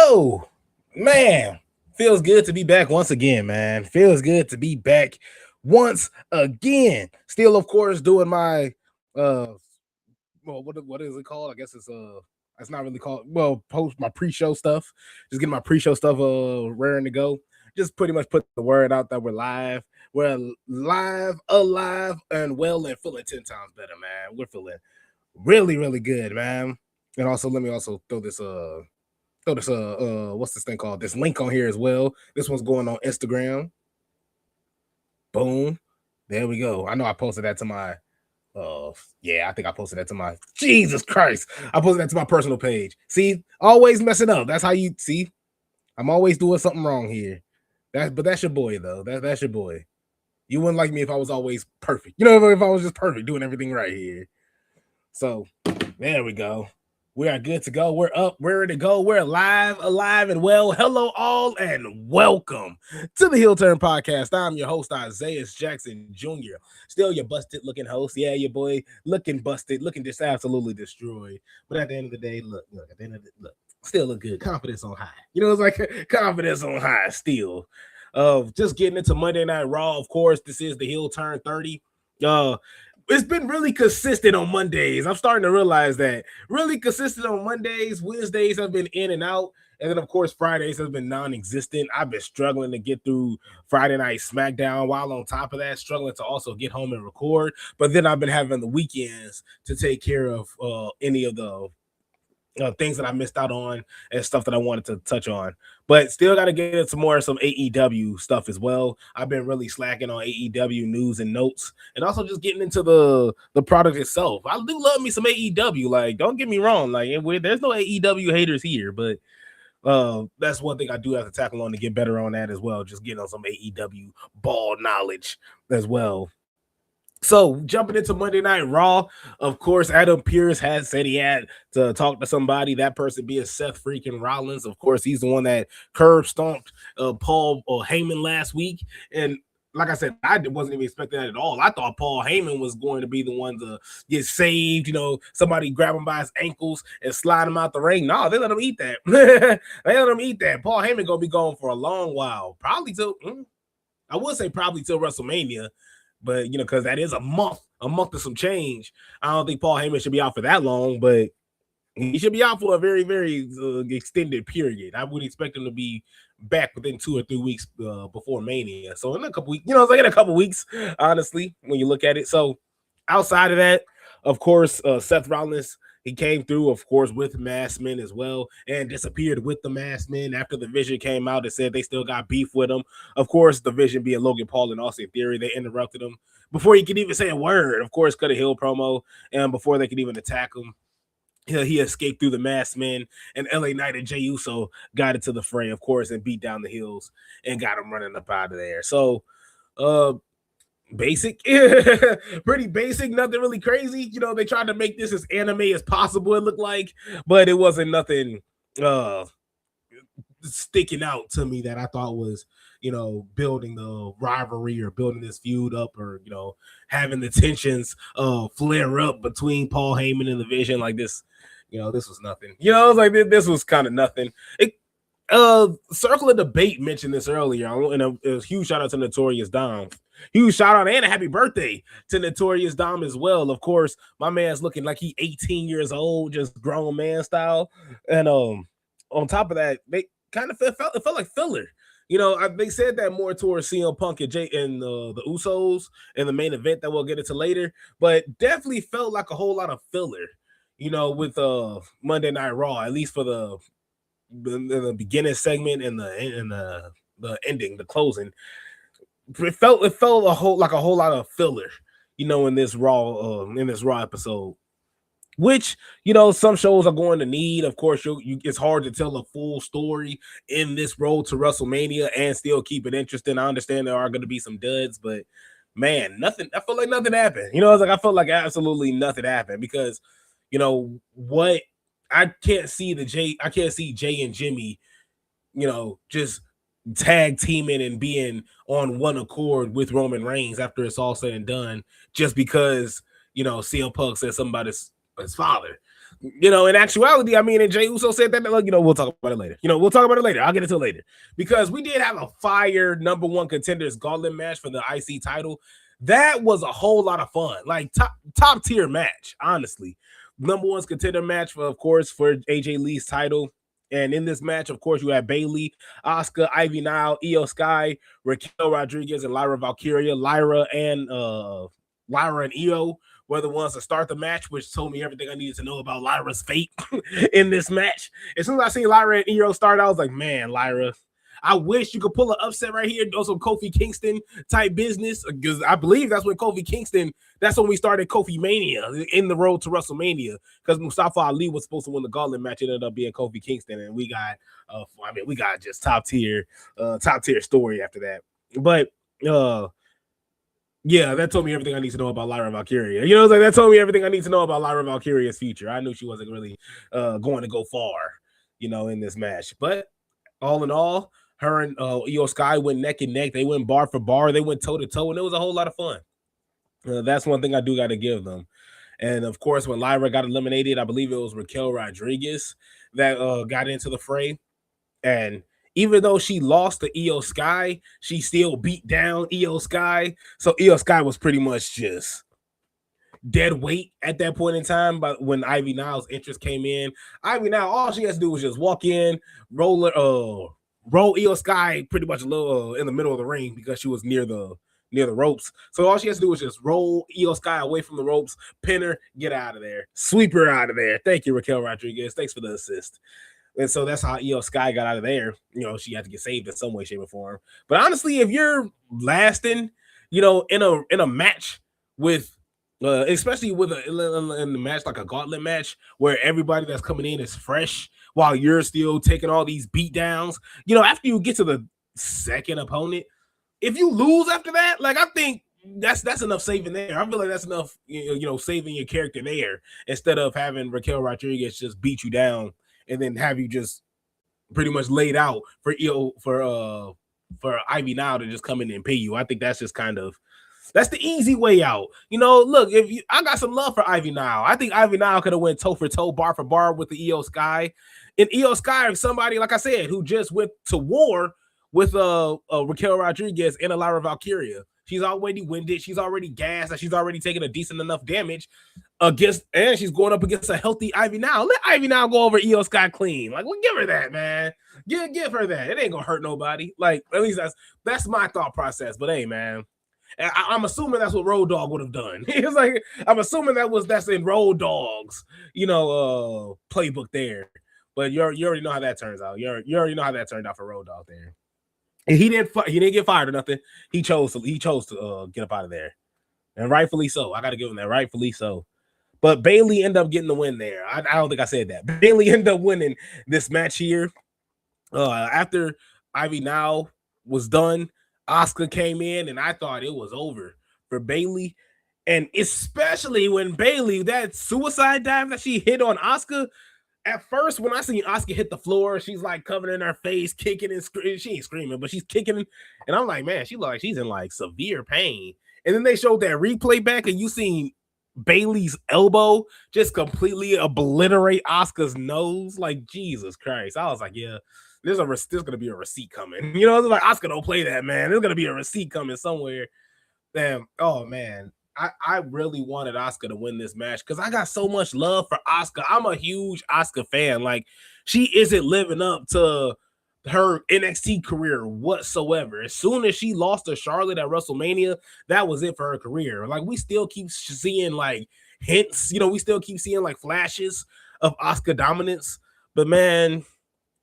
Yo, man, feels good to be back once again, man. Feels good to be back once again. Still, of course, doing my what is it called? I guess it's not really called post my pre-show stuff. Just getting my pre-show stuff raring to go. Just pretty much put the word out that we're live. We're live, alive, and well, and feeling 10 times better, man. We're feeling really, really good, man. And also, let me also throw this what's this thing called? This link on here as well. This one's going on Instagram. Boom. There we go. I know I posted that to my I think I posted that to my Jesus Christ. I posted that to my personal page. See, always messing up. That's how you see. I'm always doing something wrong here. That's your boy though. That's your boy. You wouldn't like me if I was always perfect. You know, if I was just perfect doing everything right here. So there we go. We are good to go. We're up. We're ready to go. We're alive, and well. Hello, all, and welcome to the Heel Turn Podcast. I'm your host, Isaiah Jackson Jr. Still your busted-looking host. Yeah, your boy looking busted, looking just absolutely destroyed. But at the end of the day, look. At the end of the still look good. Confidence on high. You know, it's like confidence on high still. Just getting into Monday Night Raw. Of course, this is the Heel Turn 30. It's been really consistent on Mondays. I'm starting to realize that really consistent on Mondays. Wednesdays have been in and out. And then, of course, Fridays has been non-existent. I've been struggling to get through Friday Night SmackDown while on top of that, struggling to also get home and record. But then I've been having the weekends to take care of any of the things that I missed out on and stuff that I wanted to touch on. But still got to get into some AEW stuff as well. I've been really slacking on AEW news and notes, and also just getting into the product itself. I do love me some AEW. Like, don't get me wrong. Like, there's no AEW haters here, but that's one thing I do have to tackle on to get better on that as well. Just getting on some AEW ball knowledge as well. So jumping into Monday Night Raw, of course, Adam Pearce had said he had to talk to somebody. That person being Seth freaking Rollins. Of course, he's the one that curb stomped Paul Heyman last week. And like I said, I wasn't even expecting that at all. I thought Paul Heyman was going to be the one to get saved. You know, somebody grab him by his ankles and slide him out the ring. No, they let him eat that. They let him eat that. Paul Heyman gonna be gone for a long while. Probably till I would say probably till WrestleMania. But, you know, because that is a month of some change. I don't think Paul Heyman should be out for that long, but he should be out for a very, very extended period. I would expect him to be back within 2 or 3 weeks before Mania. So in a couple weeks, it's like in a couple weeks, honestly, when you look at it. So outside of that, of course, Seth Rollins, he came through, of course, with Masked Men as well, and disappeared with the Masked Men after the Vision came out and said they still got beef with him. Of course, the Vision being Logan Paul and Austin Theory, they interrupted him before he could even say a word. Of course, cut a heel promo, and before they could even attack him, he escaped through the Masked Men, and LA Knight and Jey Uso got into the fray, of course, and beat down the heels and got him running up out of there. So, basic, pretty basic, nothing really crazy. You know, they tried to make this as anime as possible, it looked like, but it wasn't nothing sticking out to me that I thought was, building the rivalry or building this feud up, or, having the tensions flare up between Paul Heyman and the Vision. Like this, this was nothing. It was like this was kind of nothing. Circle of Debate mentioned this earlier, and a huge shout out to Notorious Dom. Huge shout out and a happy birthday to Notorious Dom as well. Of course, my man's looking like he 18 years old, just grown man style. And on top of that, they kind of felt like filler. They said that more towards CM Punk and Jay and the Usos in the main event that we'll get into later, but definitely felt like a whole lot of filler. With Monday Night Raw, at least for the beginning segment and the ending, the closing. It felt a whole lot of filler, in this Raw episode, which some shows are going to need. Of course, it's hard to tell a full story in this road to WrestleMania and still keep it interesting. I understand there are going to be some duds, but man, nothing. I felt like nothing happened. I felt like absolutely nothing happened because, what I can't see Jay and Jimmy, just tag teaming and being on one accord with Roman Reigns after it's all said and done, just because CM Punk said something about his father. In actuality, I mean, and Jey Uso said that, like, we'll talk about it later. We'll talk about it later. I'll get into it later because we did have a fire number one contenders gauntlet match for the IC title. That was a whole lot of fun, like top tier match, honestly. Number one's contender match, of course, for AJ Lee's title. And in this match, of course, you have Bayley, Asuka, Ivy Nile, Io Sky, Raquel Rodriguez, and Lyra Valkyria. Lyra and Io were the ones to start the match, which told me everything I needed to know about Lyra's fate in this match. As soon as I seen Lyra and Io start, I was like, man, Lyra, I wish you could pull an upset right here, do some Kofi Kingston type business, because I believe that's when we started Kofi Mania in the road to WrestleMania, because Mustafa Ali was supposed to win the gauntlet match. It ended up being Kofi Kingston, and we got just top tier story after that. But yeah, that told me everything I need to know about Lyra Valkyria. That told me everything I need to know about Lyra Valkyria's future. I knew she wasn't really going to go far, in this match. But all in all, her and Io Sky went neck and neck. They went bar for bar. They went toe to toe, and it was a whole lot of fun. That's one thing I do got to give them. And of course, when Lyra got eliminated, I believe it was Raquel Rodriguez that got into the fray. And even though she lost to Io Sky, she still beat down Io Sky. So Io Sky was pretty much just dead weight at that point in time. But when Ivy Nile's interest came in, Ivy Nile, all she has to do was just walk in, roll Io Sky pretty much a little in the middle of the ring because she was near the ropes. So all she has to do is just roll Io Sky away from the ropes, pin her, get out of there, sweep her out of there. Thank you, Raquel Rodriguez. Thanks for the assist. And so that's how Io Sky got out of there. She had to get saved in some way, shape, or form. But honestly, if you're lasting, in a match with, especially with in the match like a gauntlet match where everybody that's coming in is fresh while you're still taking all these beat downs, after you get to the second opponent, if you lose after that, like I think that's enough saving there. I feel like that's enough, saving your character there instead of having Raquel Rodriguez just beat you down and then have you just pretty much laid out for Ivy Nile to just come in and pay you. I think that's just that's the easy way out. Look, I got some love for Ivy Nile. I think Ivy Nile could have went toe for toe, bar for bar with the Io Sky. And Io Sky, somebody, like I said, who just went to war with Raquel Rodriguez and Lyra Valkyria. She's already winded. She's already gassed. She's already taken a decent enough damage and she's going up against a healthy Ivy Nile. Let Ivy Nile go over Io Sky clean. Like, well, give her that, man. Give her that. It ain't gonna hurt nobody. Like, at least that's my thought process. But hey, man, I'm assuming that's what Road Dogg would have done. It's like I'm assuming that's in Road Dogg's, playbook there. But you already know how that turns out. You already know how that turned out for Road Dogg there. And he didn't get fired or nothing. He chose to get up out of there, and rightfully so. I got to give him that, rightfully so. But Bayley ended up getting the win there. I don't think I said that. Bayley ended up winning this match here. After Ivy Nile was done, Asuka came in, and I thought it was over for Bayley. And especially when Bayley, that suicide dive that she hit on Asuka, at first, when I seen Asuka hit the floor, she's like covering her face, kicking and screaming. She ain't screaming, but she's kicking. And I'm like, man, she looks like she's in like severe pain. And then they showed that replay back, and you seen Bayley's elbow just completely obliterate Asuka's nose. Like, Jesus Christ. I was like, yeah, there's gonna be a receipt coming. It's like, Asuka, don't play that, man. There's gonna be a receipt coming somewhere. Damn. Oh man. I really wanted Asuka to win this match because I got so much love for Asuka. I'm a huge Asuka fan. Like, she isn't living up to her NXT career whatsoever. As soon as she lost to Charlotte at WrestleMania, that was it for her career. Like, we still keep seeing like hints, we still keep seeing like flashes of Asuka dominance. But man,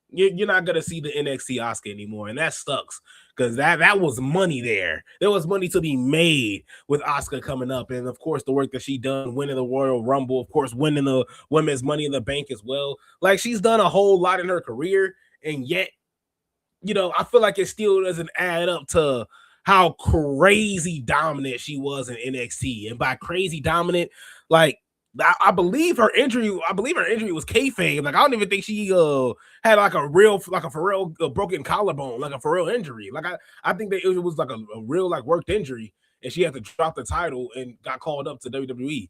you're not gonna see the NXT Asuka anymore, and that sucks because that was money there. There was money to be made with Asuka coming up, and of course the work that she done, winning the Royal Rumble, of course winning the Women's Money in the Bank as well. Like, she's done a whole lot in her career, and yet, I feel like it still doesn't add up to how crazy dominant she was in NXT. And by crazy dominant, like, I believe her injury was kayfabe. Like, I don't even think she had like a for real broken collarbone, like a for real injury. Like, I think that it was like a real like worked injury, and she had to drop the title and got called up to WWE.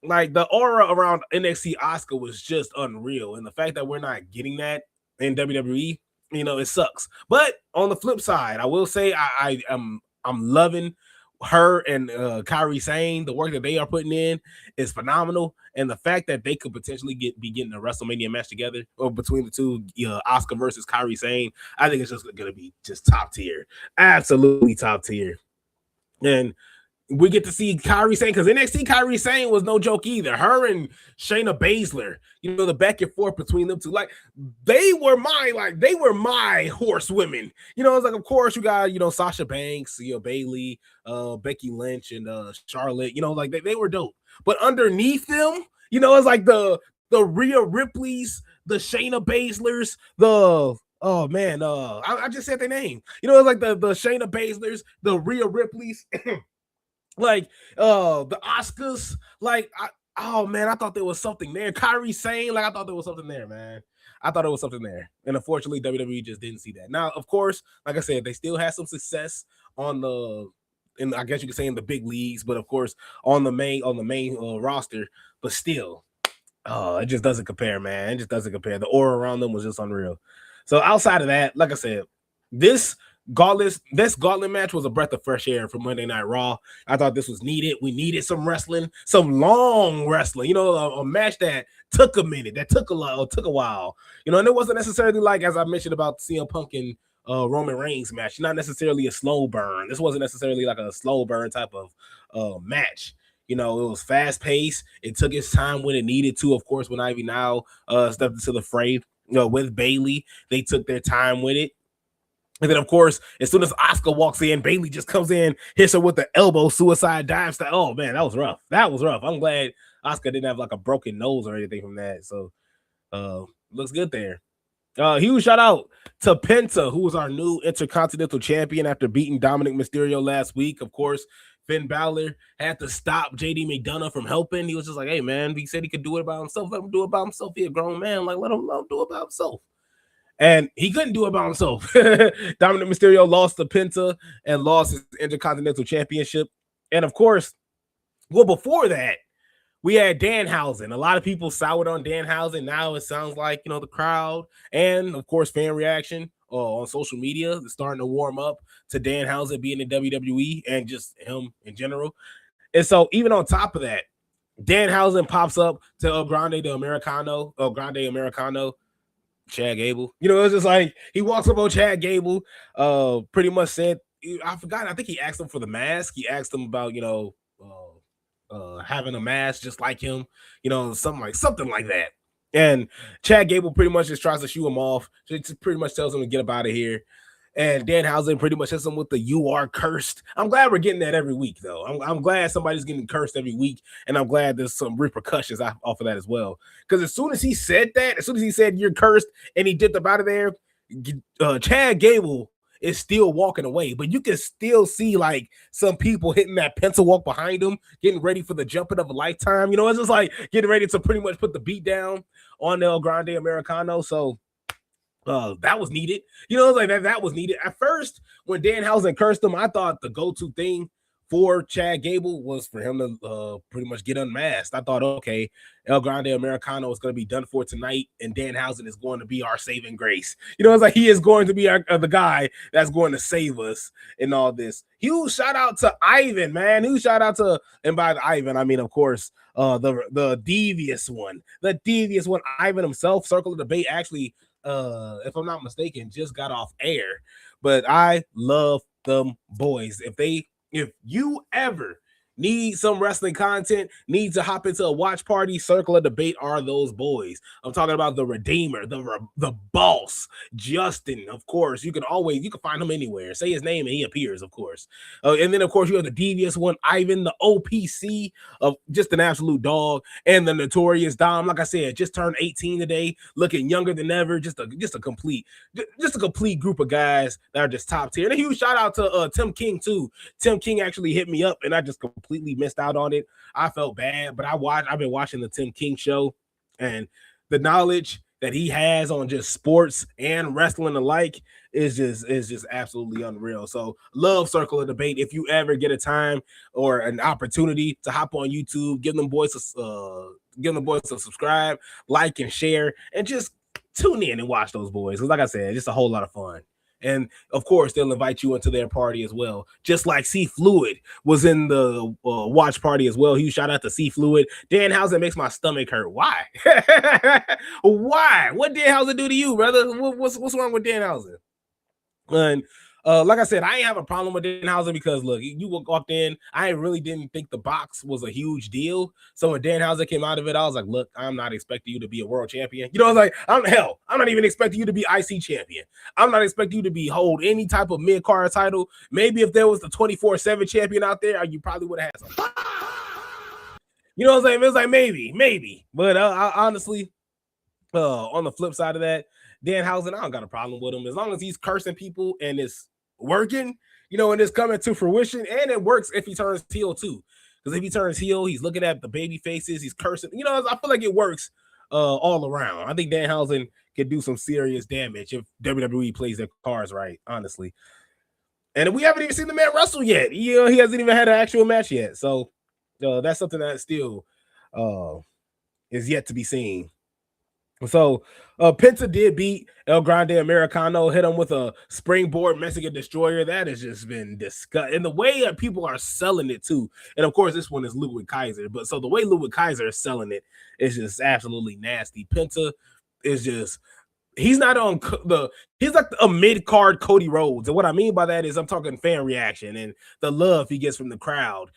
like the aura around NXT Oscar was just unreal, and the fact that we're not getting that in WWE, it sucks. But on the flip side, I will say I'm loving her and Kairi Sane. The work that they are putting in is phenomenal, and the fact that they could potentially be getting a WrestleMania match together or between the two, Oscar versus Kairi Sane, I think it's just going to be just top tier, absolutely top tier, and we get to see Kairi Sane, because NXT Kairi Sane was no joke either. Her and Shayna Baszler, the back and forth between them two, like they were my horsewomen. It's like, of course you got Sasha Banks, Bailey, Becky Lynch, and Charlotte. Like they were dope, but underneath them, it's like the Rhea Ripleys, the Shayna Baszlers, the oh man, I just said their name. It's like the Shayna Baszlers, the Rhea Ripleys. Like the Oscars, like oh man, I thought there was something there. Kairi Sane, like I thought there was something there, man. I thought there was something there, and unfortunately, WWE just didn't see that. Now, of course, like I said, they still had some success and I guess you could say in the big leagues, but of course on the main roster, but still, it just doesn't compare, man. It just doesn't compare. The aura around them was just unreal. So outside of that, like I said, this gauntlet match was a breath of fresh air for Monday Night Raw. I thought this was needed. We needed some wrestling, some long wrestling, a match that took a minute, that took a while, and it wasn't necessarily like, as I mentioned about CM Punk and Roman Reigns match, not necessarily a slow burn. This wasn't necessarily like a slow burn type of match. It was fast paced. It took its time when it needed to. Of course, when Ivy now stepped into the fray, with Bailey, they took their time with it. And then, of course, as soon as Asuka walks in, Bailey just comes in, hits her with the elbow, suicide dive style. Oh, man, that was rough. That was rough. I'm glad Asuka didn't have like a broken nose or anything from that. So, looks good there. Huge shout out to Penta, who was our new Intercontinental Champion after beating Dominic Mysterio last week. Of course, Finn Balor had to stop JD McDonough from helping. He was just like, hey, man, he said he could do it by himself. Let him do it by himself. He a grown man. Like, let him do it by himself. And he couldn't do it by himself. Dominic Mysterio lost to Penta and lost his Intercontinental Championship. And of course, well, before that, we had Danhausen. A lot of people soured on Danhausen. Now it sounds like, the crowd and, of course, fan reaction on social media is starting to warm up to Danhausen being in WWE and just him in general. And so even on top of that, Danhausen pops up to El Grande Americano, Chad Gable. It's just like he walks up on Chad Gable, pretty much said, I forgot, I think he asked him for the mask. He asked him about, having a mask just like him, something like that. And Chad Gable pretty much just tries to shoo him off. Just pretty much tells him to get up out of here. And Danhausen pretty much hits him with the "you are cursed." I'm glad we're getting that every week, though. I'm glad somebody's getting cursed every week, and I'm glad there's some repercussions off of that as well. Because as soon as he said that, as soon as he said "you're cursed," and he dipped up out of there, Chad Gable is still walking away, but you can still see like some people hitting that pencil walk behind him, getting ready for the jumping of a lifetime. It's just like getting ready to pretty much put the beat down on El Grande Americano. So that was needed. Like that was needed. At first, when Danhausen cursed him, I thought the go-to thing for Chad Gable was for him to pretty much get unmasked. I thought, okay, El Grande Americano is going to be done for tonight, and Danhausen is going to be our saving grace. It's like he is going to be the guy that's going to save us in all this. Huge shout out to Ivan, man. Huge shout out to, and by Ivan, I mean, of course, the devious one, Ivan himself. Circle of Debate actually, if I'm not mistaken, just got off air, but I love them boys. If you ever need some wrestling content, need to hop into a watch party, Circle of Debate are those boys. I'm talking about the Redeemer, the boss, Justin. Of course, you can find him anywhere. Say his name and he appears, of course. And then, of course, you have the devious one, Ivan, the OPC, of just an absolute dog, and the notorious Dom. Like I said, just turned 18 today, looking younger than ever. Just a complete group of guys that are just top tier. And a huge shout out to Tim King too. Tim King actually hit me up, and I just completely missed out on it. I felt bad, but I've been watching the Tim King show, and the knowledge that he has on just sports and wrestling alike is just absolutely unreal. So love Circle of Debate. If you ever get a time or an opportunity to hop on YouTube, give them boys to subscribe, like, and share, and just tune in and watch those boys. Because like I said, it's just a whole lot of fun. And of course, they'll invite you into their party as well. Just like C Fluid was in the watch party as well. Huge shout out to C Fluid. Danhausen makes my stomach hurt. Why? Why? What Danhausen do to you, brother? What's wrong with Danhausen? And like I said, I ain't have a problem with Danhausen because look, you walked in. I really didn't think the box was a huge deal. So when Danhausen came out of it, I was like, look, I'm not expecting you to be a world champion. You know, I was like, I'm not even expecting you to be IC champion. I'm not expecting you to hold any type of mid-card title. Maybe if there was the 24/7 champion out there, you probably would have had something. You know what I'm saying? It was like maybe. But I honestly, on the flip side of that, Danhausen, I don't got a problem with him as long as he's cursing people and it's working, and it's coming to fruition. And it works if he turns heel too, because if he turns heel, he's looking at the baby faces, he's cursing. I feel like it works all around. I think Danhausen could do some serious damage if WWE plays their cards right, honestly. And we haven't even seen the man wrestle yet. He hasn't even had an actual match yet. So that's something that still is yet to be seen. So Penta did beat El Grande Americano, hit him with a springboard Mexican destroyer. That has just been disgusting. And the way that people are selling it too. And of course, this one is Ludwig Kaiser. But so the way Ludwig Kaiser is selling it is just absolutely nasty. Penta is just, he's not on he's like a mid-card Cody Rhodes. And what I mean by that is I'm talking fan reaction and the love he gets from the crowd.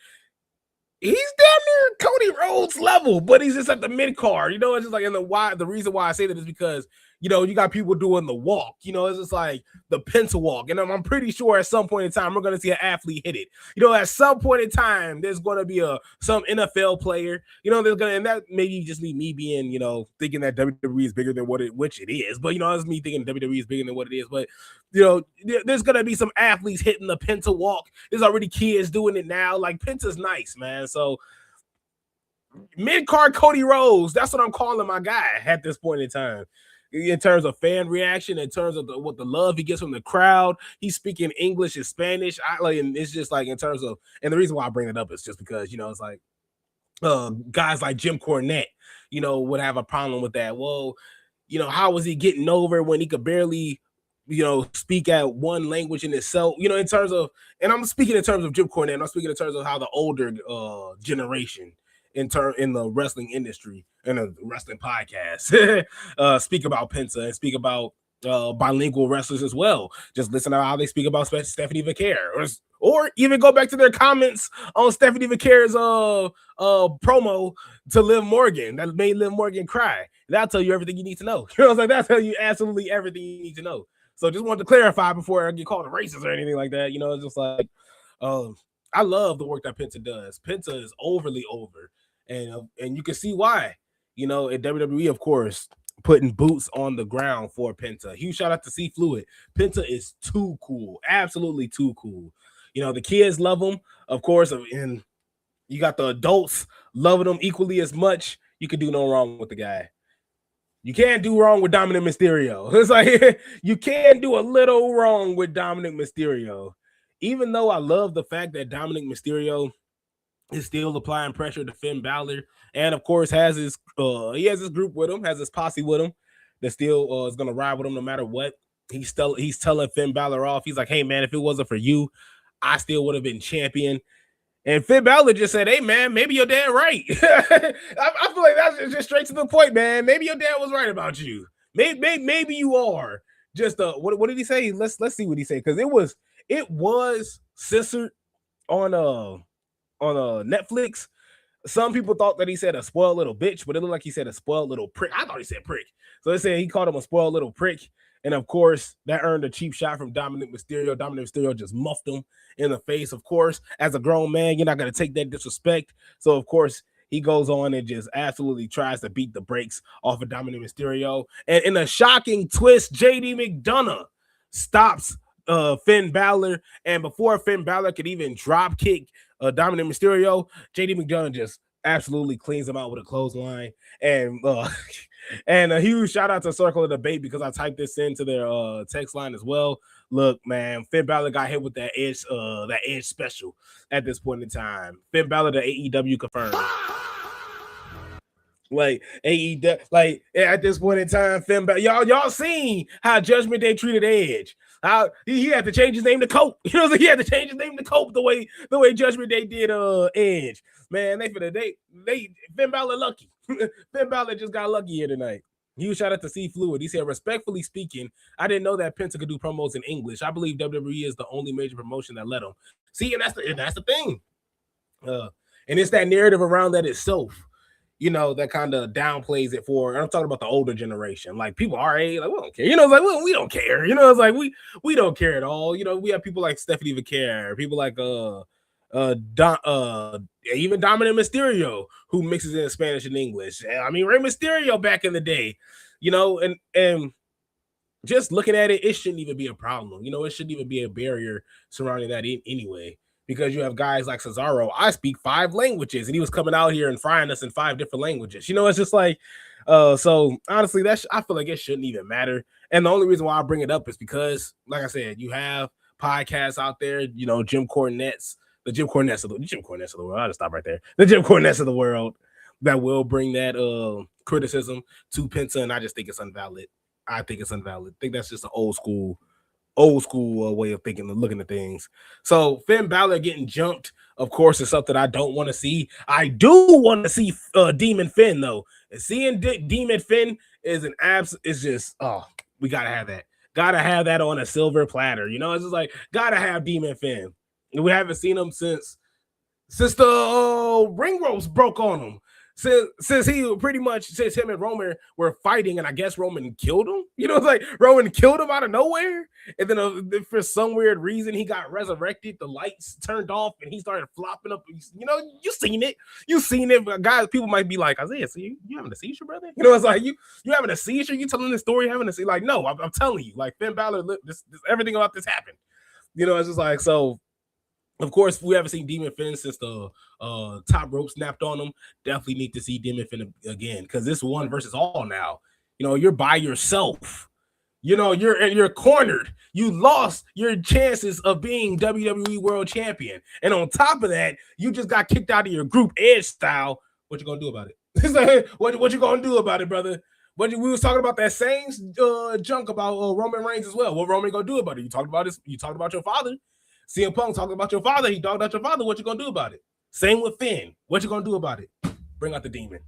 He's damn near Cody Rhodes level, but he's just at the mid card. It's just like, the reason why I say that is because you got people doing the walk. It's just like the Penta walk, and I'm pretty sure at some point in time we're gonna see an athlete hit it. At some point in time there's gonna be some NFL player. And that maybe just me being thinking that WWE is bigger than which it is, but it's me thinking WWE is bigger than what it is, but there's gonna be some athletes hitting the Penta walk. There's already kids doing it now. Like, Penta's nice, man. So mid-card Cody Rhodes, that's what I'm calling my guy at this point in time. In terms of fan reaction, in terms of what the love he gets from the crowd, he's speaking English and Spanish. And it's just like in terms of, and the reason why I bring it up is just because it's like guys like Jim Cornette, would have a problem with that. Well, how was he getting over when he could barely speak at one language in itself, in terms of, and I'm speaking in terms of Jim Cornette, I'm speaking in terms of how the older generation in the wrestling industry and the wrestling podcast speak about Penta and speak about bilingual wrestlers as well. Just listen to how they speak about Stephanie Vaquer, or even go back to their comments on Stephanie Vaquer's promo to Liv Morgan that made Liv Morgan cry. That'll tell you everything you need to know. That'll tell you absolutely everything you need to know. So just wanted to clarify before I get called a racist or anything like that. It's just like, I love the work that Penta does. Penta is overly over, and you can see why. In WWE, of course, putting boots on the ground for Penta. Huge shout out to C Fluid. Penta is too cool, absolutely too cool. The kids love him, of course, and you got the adults loving him equally as much. You can do no wrong with the guy. You can't do wrong with Dominic Mysterio. It's like you can do a little wrong with Dominic Mysterio. Even though I love the fact that Dominic Mysterio is still applying pressure to Finn Balor, and of course has his group with him, has his posse with him that still is gonna ride with him no matter what. He's telling Finn Balor off. He's like, hey man, if it wasn't for you, I still would have been champion. And Finn Balor just said, hey, man, maybe your dad right. I feel like that's just straight to the point, man. Maybe your dad was right about you. Maybe you are. Just what did he say? Let's see what he said, because it was censored on Netflix. Some people thought that he said a spoiled little bitch, but it looked like he said a spoiled little prick. I thought he said prick. So they said he called him a spoiled little prick. And of course, that earned a cheap shot from Dominic Mysterio. Dominic Mysterio just muffed him in the face. Of course, as a grown man, you're not going to take that disrespect. So, of course, he goes on and just absolutely tries to beat the brakes off of Dominic Mysterio. And in a shocking twist, JD McDonough stops Finn Balor. And before Finn Balor could even drop kick Dominic Mysterio, JD McDonough just absolutely cleans him out with a clothesline. And a huge shout out to Circle of Debate because I typed this into their text line as well. Look, man, Finn Balor got hit with that edge special at this point in time. Finn Balor to AEW confirmed. Like AEW, like at this point in time, Finn Balor, y'all seen how Judgment Day treated Edge. How he had to change his name to Cope. You know, he had to change his name to Cope the way Judgment Day did Edge. Man, they Finn Balor lucky. Finn Balor just got lucky here tonight. Huge shout out to C Fluid. He said, respectfully speaking, I didn't know that Penta could do promos in English. I believe WWE is the only major promotion that let him. See, and that's the thing. And it's that narrative around that itself, you know, that kind of downplays it for. And I'm talking about the older generation, like people our age, like we don't care. You know, it's like we don't care. You know, it's like we don't care at all. You know, we have people like Stephanie Vaquer, people like even Dominic Mysterio, who mixes in Spanish and English. I mean, Rey Mysterio back in the day, you know, and just looking at it, it shouldn't even be a problem. You know, it shouldn't even be a barrier surrounding that anyway, because you have guys like Cesaro. I speak 5 languages, and he was coming out here and frying us in 5 different languages. You know, it's just like, so honestly, I feel like it shouldn't even matter. And the only reason why I bring it up is because, like I said, you have podcasts out there, you know, the Jim Cornettes of the world. I'll just stop right there. The Jim Cornettes of the world that will bring that criticism to Penta, and I just think it's invalid. I think that's just an old school way of thinking and looking at things. So Finn Balor getting jumped, of course, is something I don't want to see. I do want to see Demon Finn though. And seeing Demon Finn is we gotta have that. Gotta have that on a silver platter. You know, it's just like gotta have Demon Finn. We haven't seen him since the ring ropes broke on him. Since him and Roman were fighting, and I guess Roman killed him. You know, it's like Roman killed him out of nowhere, and then for some weird reason he got resurrected. The lights turned off, and he started flopping up. You know, you seen it, but guys. People might be like, Isaiah, so you having a seizure, brother? You know, it's like you having a seizure. You telling the story having a seizure? Like, no, I'm telling you, like Finn Balor, this everything about this happened. You know, it's just like so. Of course, we haven't seen Demon Finn since the top rope snapped on him. Definitely need to see Demon Finn again because this one versus all now. You know, you're by yourself. You know, you're cornered. You lost your chances of being WWE World Champion, and on top of that, you just got kicked out of your group Edge style. What you gonna do about it? It's like, what you gonna do about it, brother? We was talking about that same junk about Roman Reigns as well. What Roman gonna do about it? You talked about this. You talked about your father. CM Punk talking about your father. He dogged out your father. What you gonna do about it? Same with Finn. What you gonna do about it? Bring out the demon.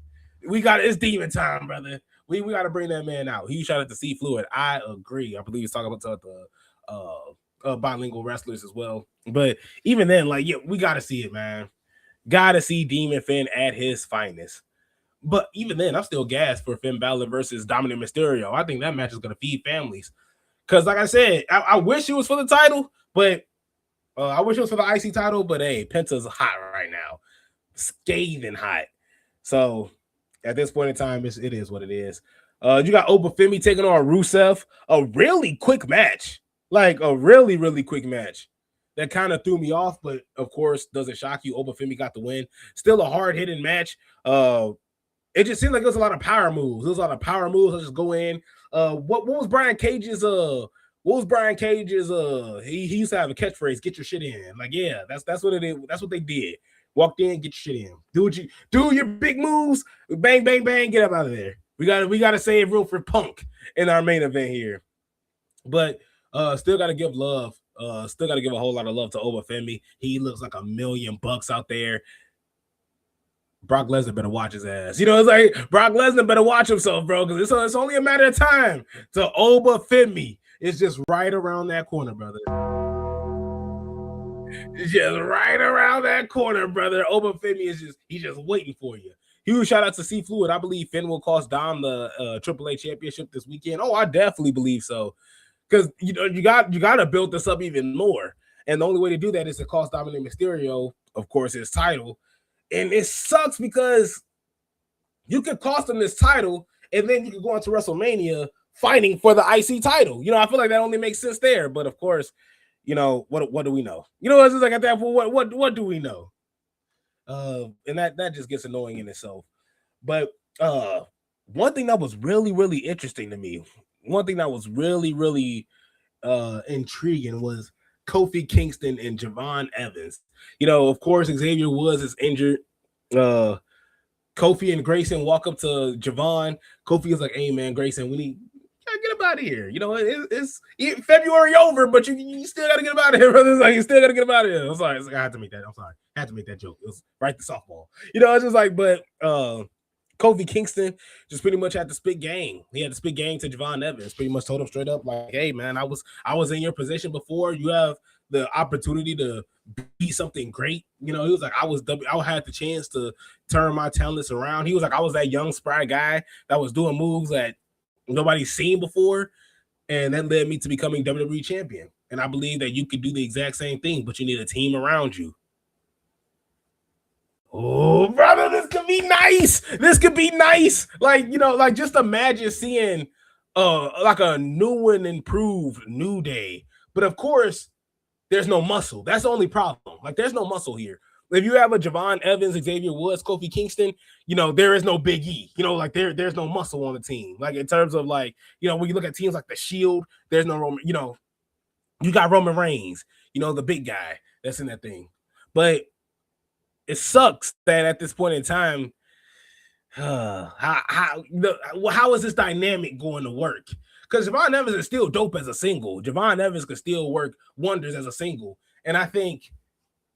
It's demon time, brother. We got to bring that man out. He shot at the C Fluid. I agree. I believe he's talking about the bilingual wrestlers as well. But even then, like, yeah, we got to see it, man. Got to see Demon Finn at his finest. But even then, I'm still gassed for Finn Balor versus Dominic Mysterio. I think that match is gonna feed families. Because, like I said, I wish it was for the title, but I wish it was for the IC title, but hey, Penta's hot right now. Scathing hot. So at this point in time, it is what it is. You got Obafemi taking on Rusev. A really quick match. Like a really, really quick match. That kind of threw me off, but of course, doesn't shock you. Obafemi got the win. Still a hard-hitting match. It just seemed like there was a lot of power moves. Let's just go in. What was Brian Cage's he used to have a catchphrase, get your shit in. Like, yeah, that's what it is. That's what they did. Walked in, get your shit in. Do your big moves, bang, bang, bang, get up out of there. We gotta save room for Punk in our main event here. But still gotta give love. Still gotta give a whole lot of love to Obafemi. He looks like $1 million out there. Brock Lesnar better watch his ass. You know, it's like Brock Lesnar better watch himself, bro, because it's only a matter of time to Obafemi. It's just right around that corner, brother. It's just right around that corner, brother. Obafemi he's just waiting for you. Huge shout out to C Fluid. I believe Finn will cost Dom the AAA championship this weekend. Oh, I definitely believe so. Because you know you got to build this up even more. And the only way to do that is to cost Dominic Mysterio, of course, his title. And it sucks because you could cost him this title, and then you could go into WrestleMania fighting for the IC title. You know, I feel like that only makes sense there. But of course, you know, what do we know? You know, it's just like at that point, what do we know? And that just gets annoying in itself. But one thing that was really, really interesting to me, one thing that was really, really intriguing was Kofi Kingston and Javon Evans. Of course, Xavier Woods is injured. Kofi and Grayson walk up to Javon. Kofi is like, "Hey man, Grayson, we need get him out of here. It's February over, but you still gotta get him out of here, brother. It's like you still gotta get him out of here." I'm sorry, I had to make that. I'm sorry, I had to make that joke. It was right to softball. It's just like, but Kofi Kingston just pretty much had to spit game. He had to spit game to Javon Evans. Pretty much told him straight up, like, "Hey man, I was in your position before. You have the opportunity to be something great." He was like, I had the chance to turn my talents around. He was like, I was that young spry guy that was doing moves that nobody's seen before, and that led me to becoming WWE champion. And I believe that you could do the exact same thing, but you need a team around you. Oh, brother, this could be nice. This could be nice. Like, just imagine seeing like a new and improved New Day. But of course, there's no muscle. That's the only problem. Like, there's no muscle here. If you have a Javon Evans, Xavier Woods, Kofi Kingston, there is no Big E. Like there's no muscle on the team. Like, in terms of, like, when you look at teams like the Shield, there's no Roman. You got Roman Reigns. The big guy that's in that thing. But it sucks that at this point in time, how is this dynamic going to work? Because Javon Evans is still dope as a single. Javon Evans could still work wonders as a single. And I think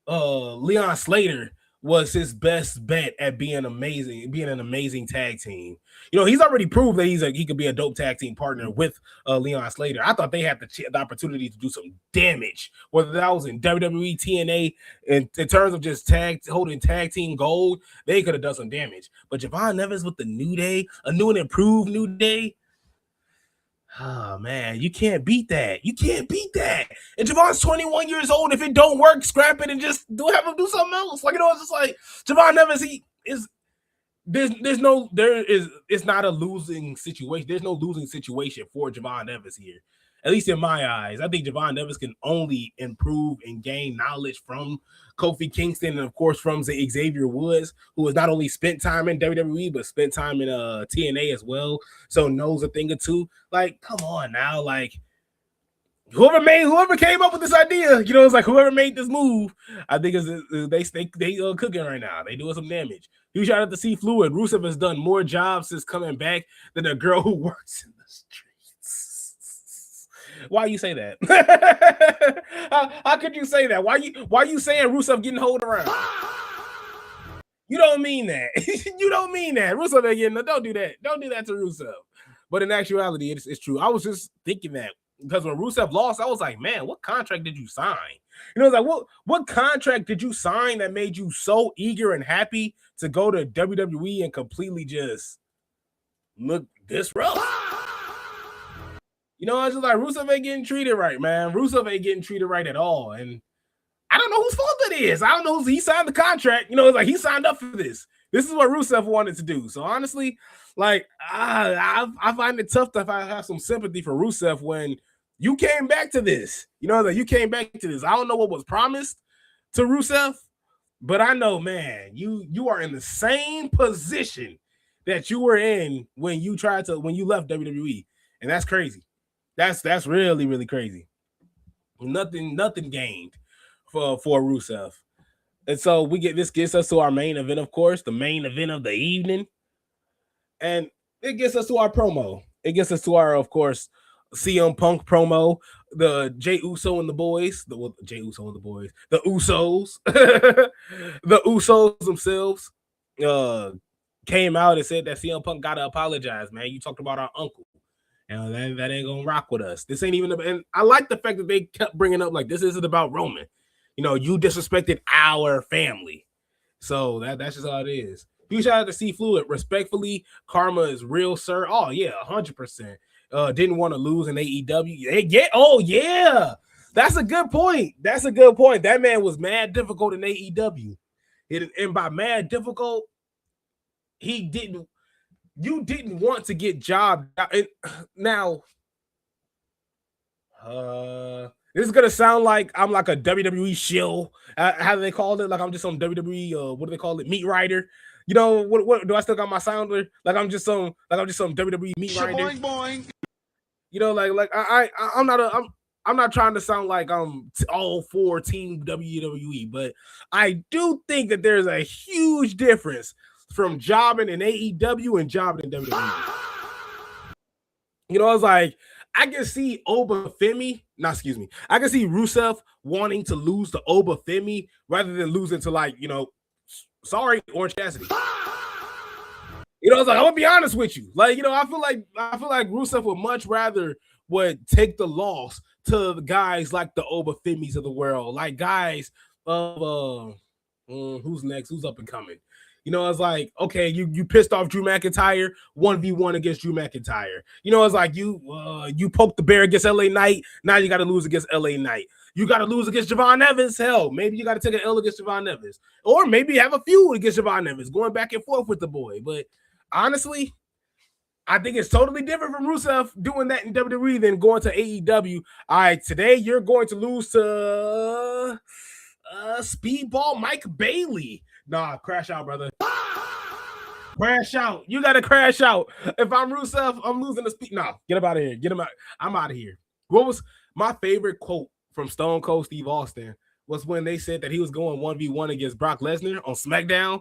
Leon Slater was his best bet at being an amazing tag team. He's already proved that he could be a dope tag team partner with Leon Slater. I thought they had the opportunity to do some damage, whether that was in WWE, TNA, in terms of just holding tag team gold. They could have done some damage. But Javon Evans with the New Day, a new and improved New Day. Oh man, you can't beat that. You can't beat that. And Javon's 21 years old. If it don't work, scrap it and just have him do something else. Like, it's just like Javon Evans. It's not a losing situation. There's no losing situation for Javon Evans here. At least in my eyes, I think Javon Evans can only improve and gain knowledge from Kofi Kingston and, of course, from Xavier Woods, who has not only spent time in WWE, but spent time in TNA as well, so knows a thing or two. Like, come on now. Like, whoever came up with this idea, it's like whoever made this move, I think they cooking right now. They doing some damage. Huge shout out to C Fluid. Rusev has done more jobs since coming back than a girl who works in the streets. Why you say that? how could you say that? Why you saying Rusev getting hold around? You don't mean that. You don't mean that. Rusev ain't getting. Don't do that. Don't do that to Rusev. But in actuality, it's true. I was just thinking that because when Rusev lost, I was like, man, what contract did you sign? It's like, what contract did you sign that made you so eager and happy to go to WWE and completely just look this rough? I was just like, Rusev ain't getting treated right, man. Rusev ain't getting treated right at all. And I don't know whose fault it is. I don't know. He signed the contract. It's like he signed up for this. This is what Rusev wanted to do. So honestly, like, I find it tough to have some sympathy for Rusev when you came back to this. That you came back to this. I don't know what was promised to Rusev, but I know, man, you are in the same position that you were in when you left WWE, and that's crazy. That's really, really crazy. Nothing gained for Rusev. And so this gets us to our main event, of course, the main event of the evening. And it gets us to our promo. It gets us to our, of course, CM Punk promo. The Jey Uso and the boys. The Usos. The Usos themselves came out and said that CM Punk gotta apologize, man. You talked about our uncle. That ain't gonna rock with us. This ain't even. And I like the fact that they kept bringing up, like, this isn't about Roman. You disrespected our family. So that's just how it is. Huge shout out to C Fluid. Respectfully, karma is real, sir. Oh yeah, 100%. Didn't want to lose in AEW. Yeah. Oh yeah. That's a good point. That man was mad difficult in AEW. And by mad difficult, you didn't want to get jobbed out. And now, This is gonna sound like I'm like a WWE shill. How do they call it? Like I'm just some WWE. What do they call it? Meat rider. You know what? Do I still got my sounder? Like I'm just some WWE meat rider. Boing, boing. You know, I'm not trying to sound like I'm all for Team WWE, but I do think that there's a huge difference from jobbing in AEW and jobbing in WWE. You know, I was like, I can see Obafemi, I can see Rusev wanting to lose to Obafemi rather than losing to sorry, Orange Cassidy. You know, I was like, I'm gonna be honest with you. Like, you know, I feel like Rusev would much rather would take the loss to the guys like the Obafemis of the world, like guys of who's next, who's up and coming. You know, it's like, okay, you pissed off Drew McIntyre, 1v1 against Drew McIntyre. You know, it's like you poked the bear against LA Knight, now you got to lose against LA Knight. You got to lose against Javon Evans. Hell, maybe you got to take an L against Javon Evans. Or maybe have a feud against Javon Evans, going back and forth with the boy. But honestly, I think it's totally different from Rusev doing that in WWE than going to AEW. All right, today you're going to lose to Speedball Mike Bailey. Nah, crash out, brother. Crash out. You got to crash out. If I'm Rusev, I'm losing the speed. Nah, get him out of here. Get him out. I'm out of here. What was my favorite quote from Stone Cold Steve Austin was when they said that he was going 1v1 against Brock Lesnar on SmackDown.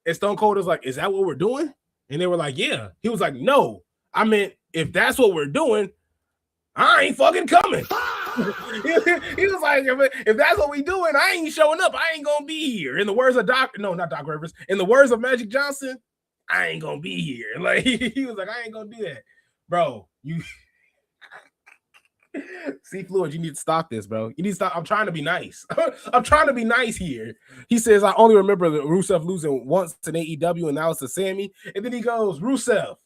And Stone Cold was like, is that what we're doing? And they were like, yeah. He was like, no. I meant, if that's what we're doing, I ain't fucking coming. He was like, if that's what we doing, I ain't showing up. I ain't gonna be here. In the words of not Doc Rivers. In the words of Magic Johnson, I ain't gonna be here. Like, he was like, I ain't gonna do that. Bro, you see, Fluid, you need to stop this, bro. You need to stop. I'm trying to be nice. I'm trying to be nice here. He says, I only remember the Rusev losing once in AEW, and that was to Sammy. And then he goes, Rusev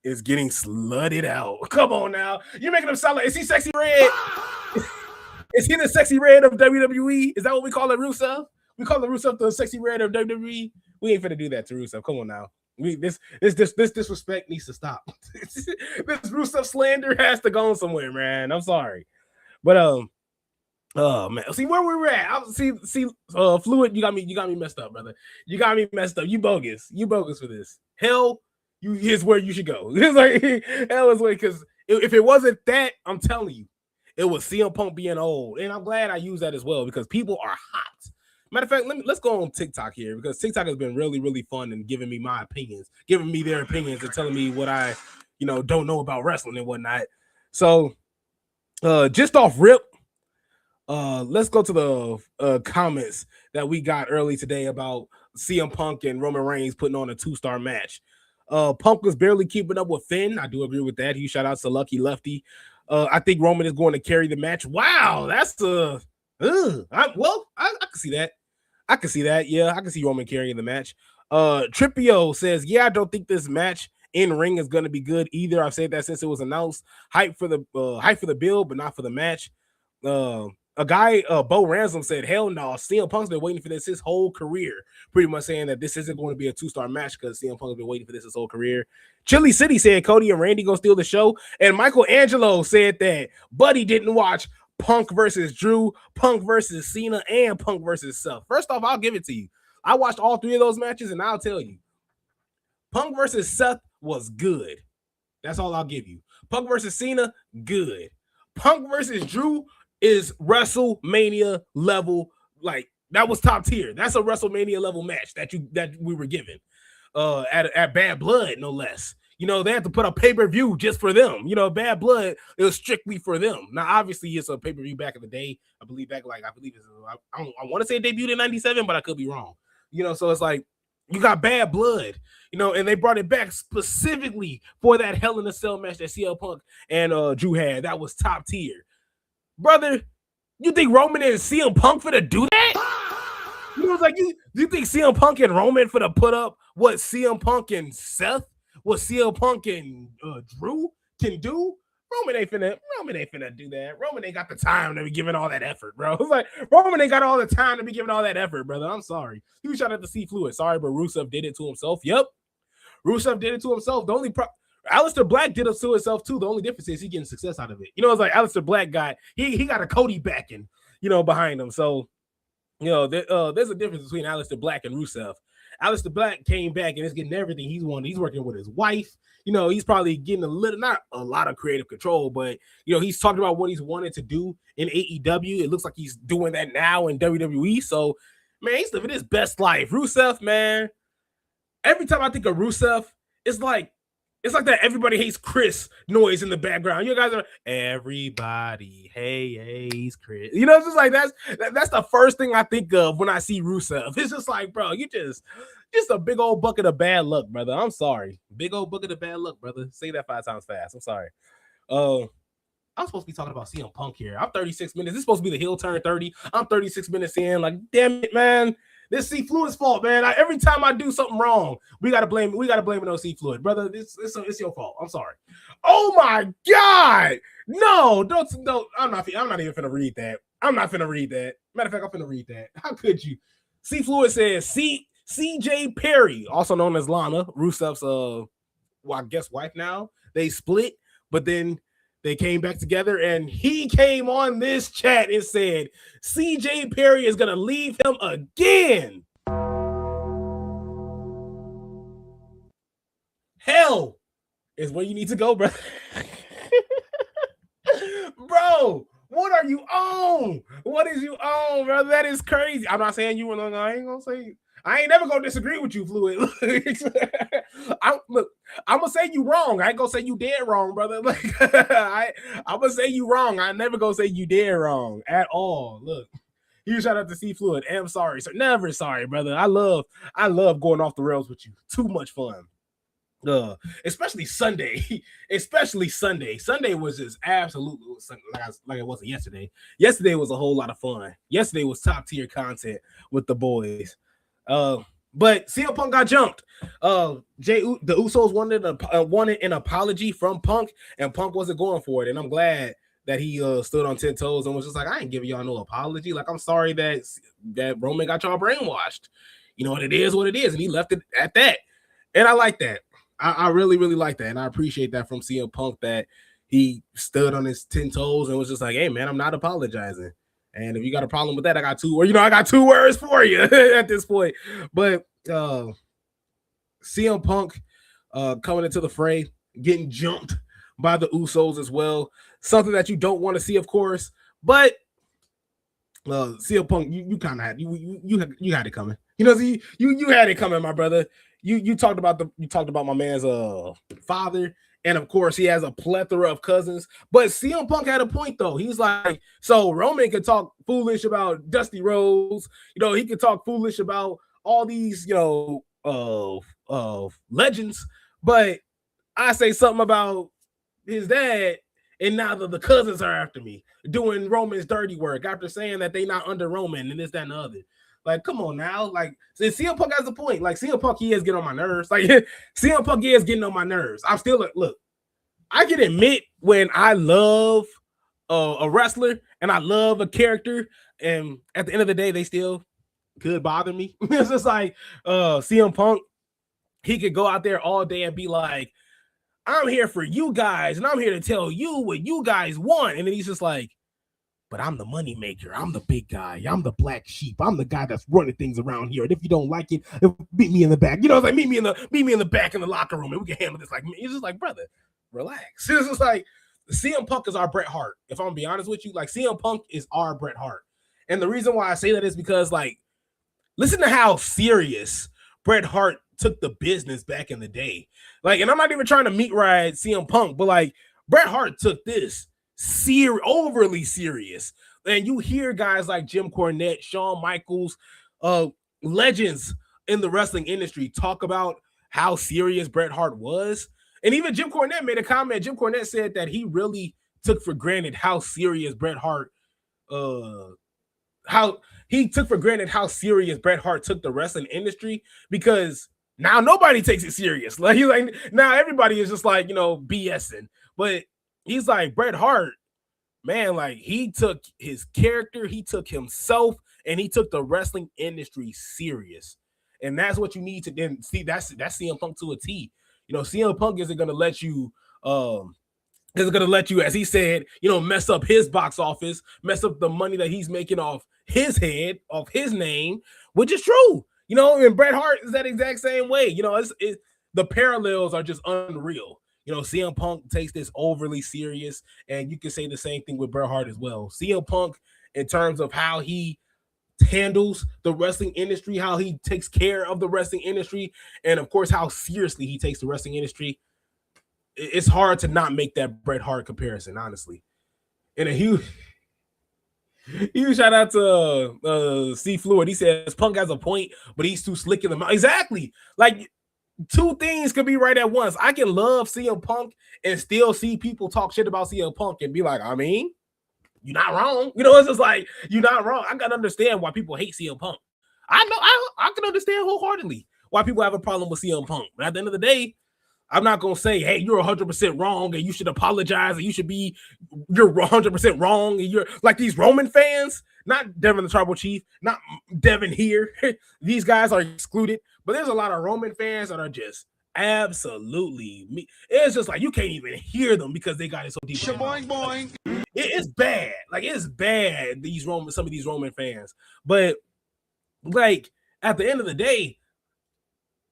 is getting slutted out. Come on now. You're making him sound like, is he sexy red? Is he the sexy red of WWE? Is that what we call it, Rusev? We call it Rusev the sexy red of WWE? We ain't finna do that to Rusev. Come on now. This disrespect needs to stop. This Rusev slander has to go somewhere, man. I'm sorry. But oh man, see where we were at. Fluid, you got me messed up, brother. You got me messed up. You bogus for this. Hell, here's where you should go. It's like hell is where, because if it wasn't that, I'm telling you, it was CM Punk being old. And I'm glad I used that as well, because people are hot. Matter of fact, let's go on TikTok here, because TikTok has been really, really fun and giving me my opinions, giving me their opinions and telling me what I, don't know about wrestling and whatnot. So just off rip, let's go to the comments that we got early today about CM Punk and Roman Reigns putting on a 2-star match. Punk was barely keeping up with Finn. I do agree with that. He shout out to Lucky Lefty. I think Roman is going to carry the match. Wow, that's I can see that. I can see that. Yeah, I can see Roman carrying the match. Tripio says, yeah, I don't think this match in ring is going to be good either. I've said that since it was announced. Hype for the build, but not for the match. A guy, Bo Ransom, said, hell no, CM Punk's been waiting for this his whole career. Pretty much saying that this isn't going to be a 2-star match because CM Punk's been waiting for this his whole career. Chili City said Cody and Randy gonna steal the show. And Michael Angelo said that Buddy didn't watch Punk versus Drew, Punk versus Cena, and Punk versus Seth. First off, I'll give it to you. I watched all 3 of those matches, and I'll tell you, Punk versus Seth was good. That's all I'll give you. Punk versus Cena, good. Punk versus Drew is WrestleMania level. Like, that was top tier. That's a WrestleMania level match that we were given at Bad Blood, no less. They have to put a pay-per-view just for them. Bad Blood, it was strictly for them. Now, obviously, it's a pay-per-view back in the day. I believe I want to say it debuted in 97, but I could be wrong. So it's like, you got Bad Blood, and they brought it back specifically for that Hell in a Cell match that CM Punk and Drew had. That was top tier. Brother, you think Roman and CM Punk finna do that? It's like, you think CM Punk and Roman finna put up what CM Punk and Seth, what CM Punk and Drew can do? Roman ain't finna do that. Roman ain't got the time to be giving all that effort, bro. It's like, Roman ain't got all the time to be giving all that effort, brother. I'm sorry. You shout out to C Fluid. Sorry, but Rusev did it to himself. Yep. Rusev did it to himself. Aleister Black did it to himself too. The only difference is he getting success out of it. It's like Aleister Black he got a Cody backing, behind him. So there's a difference between Aleister Black and Rusev. Aleister Black came back and is getting everything he's wanted. He's working with his wife. He's probably getting not a lot of creative control, but he's talking about what he's wanted to do in AEW. It looks like he's doing that now in WWE. So, man, he's living his best life. Rusev, man. Every time I think of Rusev, it's like that everybody hates Chris noise in the background. You guys are everybody hates Chris. It's just like that's the first thing I think of when I see Rusev. It's just like, bro, you just a big old bucket of bad luck, brother. I'm sorry. Big old bucket of bad luck, brother. Say that 5 times fast. I'm sorry. I'm supposed to be talking about CM Punk here. I'm 36 minutes. This is supposed to be the heel turn 30. I'm 36 minutes in. Like, damn it, man. This C Fluid's fault, man. Every time I do something wrong, we gotta blame it on C Fluid, brother. It's your fault. I'm sorry. Oh my God, no, don't. I'm not even finna read that. I'm not finna read that. Matter of fact, I'm finna read that. How could you? C Fluid says CJ Perry, also known as Lana, Rusev's I guess wife now. They split, but then they came back together, and he came on this chat and said, CJ Perry is going to leave him again. Hell is where you need to go, bro. Bro, what are you on? What is you on, bro? That is crazy. I'm not saying you were like, I ain't going to say I ain't never gonna disagree with you, Fluid. I'm gonna say you wrong. I ain't gonna say you dead wrong, brother. I'm gonna say you wrong. I never gonna say you dead wrong at all. Look, you shout out to C Fluid. I'm sorry, sir. Never sorry, brother. I love going off the rails with you. Too much fun. Especially Sunday. Sunday was just absolutely like it wasn't yesterday. Yesterday was a whole lot of fun. Yesterday was top tier content with the boys. But CM Punk got jumped. The Usos wanted an apology from Punk, and Punk wasn't going for it. And I'm glad that he stood on 10 toes and was just like, I ain't giving y'all no apology. Like, I'm sorry that Roman got y'all brainwashed. It is what it is, and he left it at that. And I like that. I really, really like that, and I appreciate that from CM Punk, that he stood on his 10 toes and was just like, hey, man, I'm not apologizing. And if you got a problem with that, I got two words for you at this point. But CM Punk coming into the fray, getting jumped by the Usos as well. Something that you don't want to see, of course. But CM Punk, you kind of had you had it coming. You had it coming, my brother. You talked about my man's father. And of course, he has a plethora of cousins. But CM Punk had a point, though. He's like, so Roman can talk foolish about Dusty Rhodes. He can talk foolish about all these, legends. But I say something about his dad, and now the cousins are after me, doing Roman's dirty work after saying that they not under Roman and this, that, and the other. Like, come on now. Like, CM Punk has a point. Like, CM Punk, he is getting on my nerves. Like, CM Punk is getting on my nerves. I'm still, look, I can admit when I love a wrestler and I love a character, and at the end of the day, they still could bother me. It's just like CM Punk, he could go out there all day and be like, I'm here for you guys, and I'm here to tell you what you guys want. And then he's just like, but I'm the money maker. I'm the big guy. I'm the black sheep. I'm the guy that's running things around here. And if you don't like it, beat me in the back. It's like meet me in the back in the locker room, and we can handle this. Like, it's just like, brother, relax. It's just like CM Punk is our Bret Hart. If I'm gonna be honest with you, like, CM Punk is our Bret Hart. And the reason why I say that is because, like, listen to how serious Bret Hart took the business back in the day. Like, and I'm not even trying to meat ride CM Punk, but like, Bret Hart took this overly serious. And you hear guys like Jim Cornette, Shawn Michaels, legends in the wrestling industry talk about how serious Bret Hart was. And even Jim Cornette made a comment. Jim Cornette said that he really took for granted how serious Bret Hart took the wrestling industry, because now nobody takes it serious. Like now everybody is just like, BSing. But he's like, Bret Hart, man, like, he took his character, he took himself, and he took the wrestling industry serious. And that's what you need to then see. That's CM Punk to a T. CM Punk isn't gonna let you as he said, mess up his box office, mess up the money that he's making off his head, off his name, which is true. And Bret Hart is that exact same way. The parallels are just unreal. CM Punk takes this overly serious, and you can say the same thing with Bret Hart as well. CM Punk, in terms of how he handles the wrestling industry, how he takes care of the wrestling industry, and of course, how seriously he takes the wrestling industry, it's hard to not make that Bret Hart comparison, honestly. And a huge shout out to C Fluid. He says Punk has a point, but he's too slick in the mouth. Exactly. Like, two things could be right at once. I can love CM Punk and still see people talk shit about CM Punk and be like, I mean, you're not wrong. It's just like, you're not wrong. I gotta understand why people hate CM Punk. I know I can understand wholeheartedly why people have a problem with CM Punk. But at the end of the day, I'm not gonna say, hey, you're 100% wrong and you should apologize and you're 100% wrong and you're like these Roman fans, not Devin the Tribal Chief, not Devin here. These guys are excluded, but there's a lot of Roman fans that are just absolutely me. It's just like you can't even hear them because they got it so deep. Boing, boing. It's bad. Like, it's bad. Some of these Roman fans, but like at the end of the day,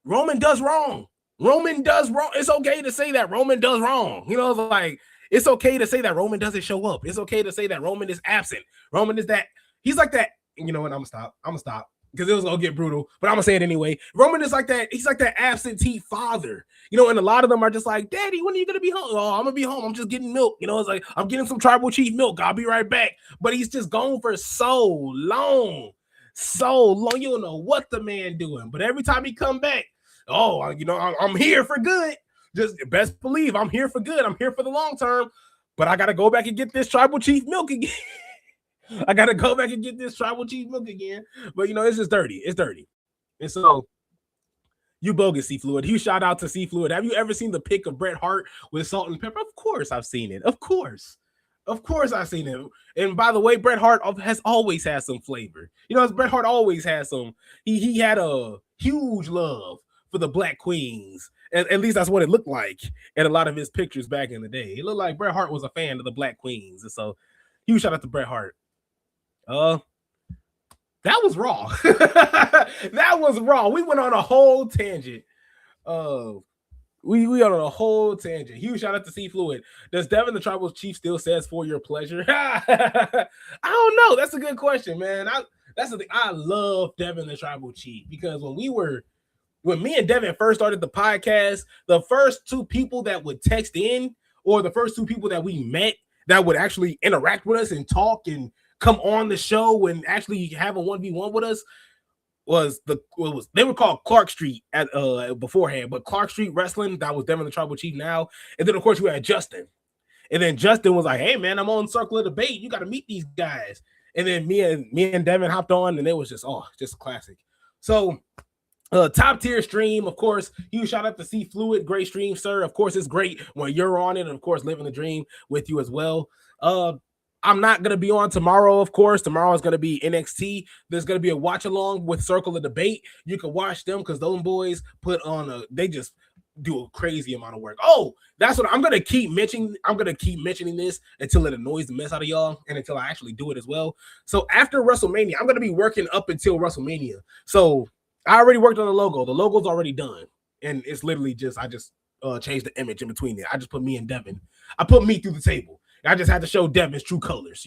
Roman does wrong. Roman does wrong. It's okay to say that Roman does wrong. Like, it's okay to say that Roman doesn't show up. It's okay to say that Roman is absent. Roman is that. He's like that. You know what? I'm gonna stop because it was gonna get brutal, but I'm gonna say it anyway. Roman is like that. He's like that absentee father. And a lot of them are just like, Daddy, when are you gonna be home? Oh, I'm gonna be home. I'm just getting milk. It's like, I'm getting some Tribal Chief milk. I'll be right back. But he's just gone for so long. You don't know what the man doing. But every time he come back, I'm here for good. Just best believe I'm here for good. I'm here for the long term. But I gotta go back and get this Tribal Chief milk again. I gotta go back and get this Tribal Chief milk again. But it's just dirty. It's dirty. And so, you bogus, C Fluid. You shout out to C Fluid. Have you ever seen the pic of Bret Hart with salt and pepper? Of course I've seen it. Of course I've seen it. And by the way, Bret Hart has always had some flavor. Bret Hart always has some. He had a huge love for the Black Queens. And at least that's what it looked like in a lot of his pictures back in the day. It looked like Bret Hart was a fan of the Black Queens. And so, huge shout out to Bret Hart. That was raw. That was raw. We went on a whole tangent. We on a whole tangent. Huge shout out to C Fluid. Does Devin the Tribal Chief still says for your pleasure? I don't know. That's a good question, man. That's the thing. I love Devin the Tribal Chief because when me and Devin first started the podcast, the first two people that would text in, or the first two people that we met that would actually interact with us and talk and come on the show and actually have a 1v1 with us they were called Clark Street at beforehand, but Clark Street Wrestling, that was Devin the Tribal Chief now. And then of course we had Justin. And then Justin was like, hey man, I'm on Circle of Debate. You got to meet these guys. And then me and Devin hopped on, and it was just classic. So top tier stream, of course. Huge shout out to C Fluid. Great stream, sir. Of course, it's great when you're on it, and of course, living the dream with you as well. I'm not gonna be on tomorrow, of course. Tomorrow is gonna be NXT. There's gonna be a watch along with Circle of Debate. You can watch them because those boys they just do a crazy amount of work. Oh, that's what I'm gonna keep mentioning. I'm gonna keep mentioning this until it annoys the mess out of y'all and until I actually do it as well. So after WrestleMania, I'm gonna be working up until WrestleMania. So I already worked on the logo. The logo's already done, and it's literally I just changed the image in between it. I just put me and Devin. I put me through the table. I just had to show Devin's true colors,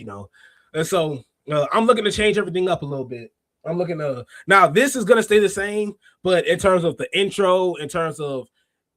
And so I'm looking to change everything up a little bit. I'm looking to now. This is gonna stay the same, but in terms of the intro, in terms of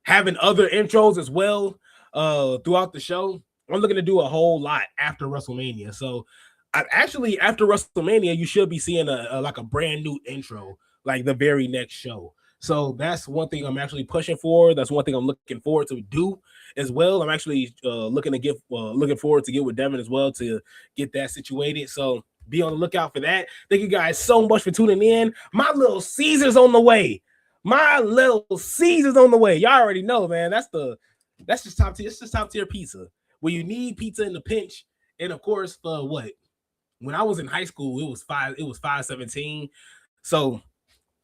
having other intros as well throughout the show, I'm looking to do a whole lot after WrestleMania. So actually after WrestleMania, you should be seeing a brand new intro, like the very next show. So that's one thing I'm actually pushing for. That's one thing I'm looking forward to do as well. I'm actually looking forward to get with Devin as well to get that situated. So be on the lookout for that. Thank you guys so much for tuning in. My little Caesar's on the way. Y'all already know, man. That's just top tier. It's just top tier pizza. When you need pizza in the pinch, and of course, for what? When I was in high school, it was $5.17. So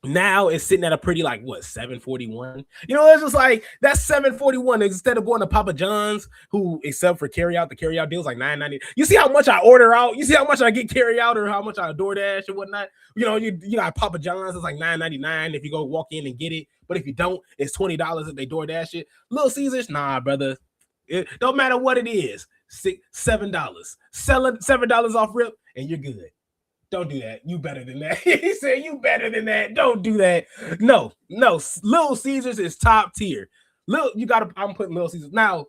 Now it's sitting at a pretty like what 741. You know, it's just like that's 741 instead of going to Papa John's, who except for the carry out deals like 9.90. You see how much I order out? You see how much I get carry out or how much I DoorDash or whatnot? You know, you got Papa John's, it's like 9.99 if you go walk in and get it. But if you don't, it's $20 if they DoorDash it. Little Caesars, nah, brother. It don't matter what it is. $7. Selling $7 off rip, and you're good. Don't do that. You better than that. He said you better than that. Don't do that. No. Little Caesars is top tier. I'm putting Little Caesars. Now,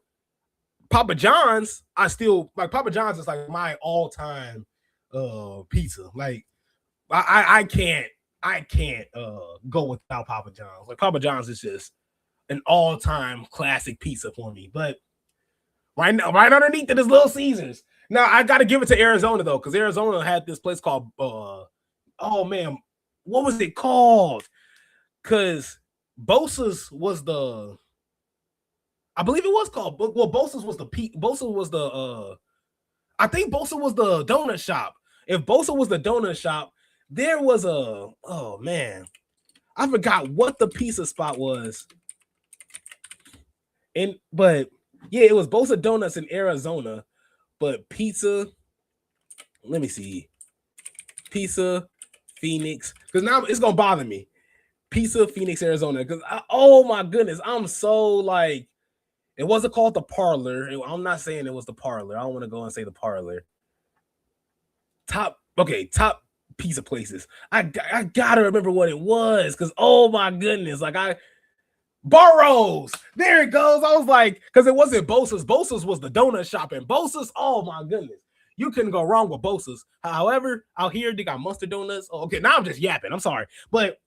Papa John's, I still like Papa John's is like my all-time pizza. Like I can't go without Papa John's. Like Papa John's is just an all-time classic pizza for me. But right now, right underneath it is Little Caesars. Now I got to give it to Arizona though, because Arizona had this place called oh man, what was it called? Because Bosa's was the, I believe it was called. Well, Bosa's was the I think Bosa was the donut shop. If Bosa was the donut shop, there was a, oh man, I forgot what the pizza spot was. But yeah, it was Bosa Donuts in Arizona. But pizza, let me see. Pizza, Phoenix, because now it's gonna bother me. Pizza, Phoenix, Arizona. Because oh my goodness, I'm so like, it wasn't called the Parlor. I'm not saying it was the Parlor. I don't want to go and say the Parlor. Top pizza places. I gotta remember what it was, because oh my goodness, like Burroughs. There it goes. I was like, because it wasn't Bosa's. Bosa's was the donut shop, and Bosa's, oh my goodness. You couldn't go wrong with Bosa's. However, out here they got mustard donuts. Oh, okay, now I'm just yapping. I'm sorry. But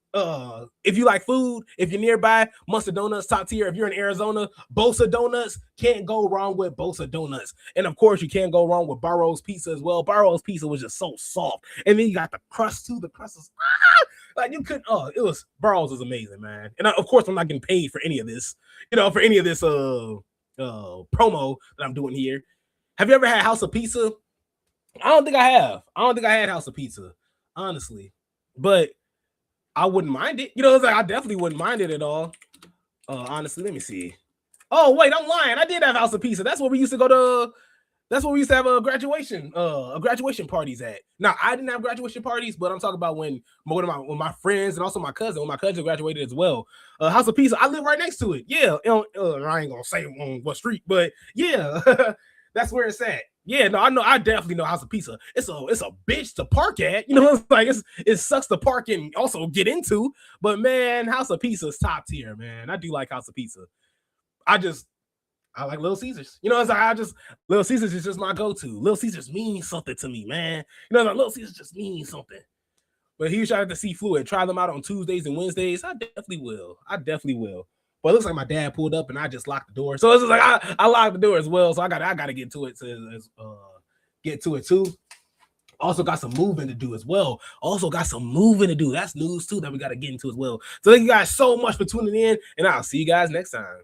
if you like food, if you're nearby, mustard donuts, top tier. If you're in Arizona, Bosa donuts, can't go wrong with Bosa donuts. And of course, you can't go wrong with Burroughs pizza as well. Burroughs pizza was just so soft. And then you got the crust too. The crust is like you could, Burroughs is amazing, man. And of course, I'm not getting paid for any of this, for any of this promo that I'm doing here. Have you ever had House of Pizza? I don't think I have. I don't think I had House of Pizza, honestly. But I wouldn't mind it. It's like I definitely wouldn't mind it at all. Honestly, let me see. Oh, wait, I'm lying. I did have House of Pizza. That's where we used to go to. That's what we used to have a graduation parties at. Now, I didn't have graduation parties, but I'm talking about when my friends and also my cousin, when my cousin graduated as well. House of Pizza, I live right next to it. Yeah, I ain't gonna say on what street, but yeah, that's where it's at. Yeah, no, I definitely know House of Pizza. It's a bitch to park at. It's like it sucks to park and also get into. But man, House of Pizza is top tier, man. I do like House of Pizza. I like Little Caesars. It's like Little Caesars is just my go-to. Little Caesars means something to me, man. Like Little Caesars just means something. But huge shout out to C Fluid. Try them out on Tuesdays and Wednesdays. I definitely will. But it looks like my dad pulled up and I just locked the door. So it's just like I locked the door as well. So I gotta get to it too. Also got some moving to do as well. That's news too that we gotta get into as well. So thank you guys so much for tuning in, and I'll see you guys next time.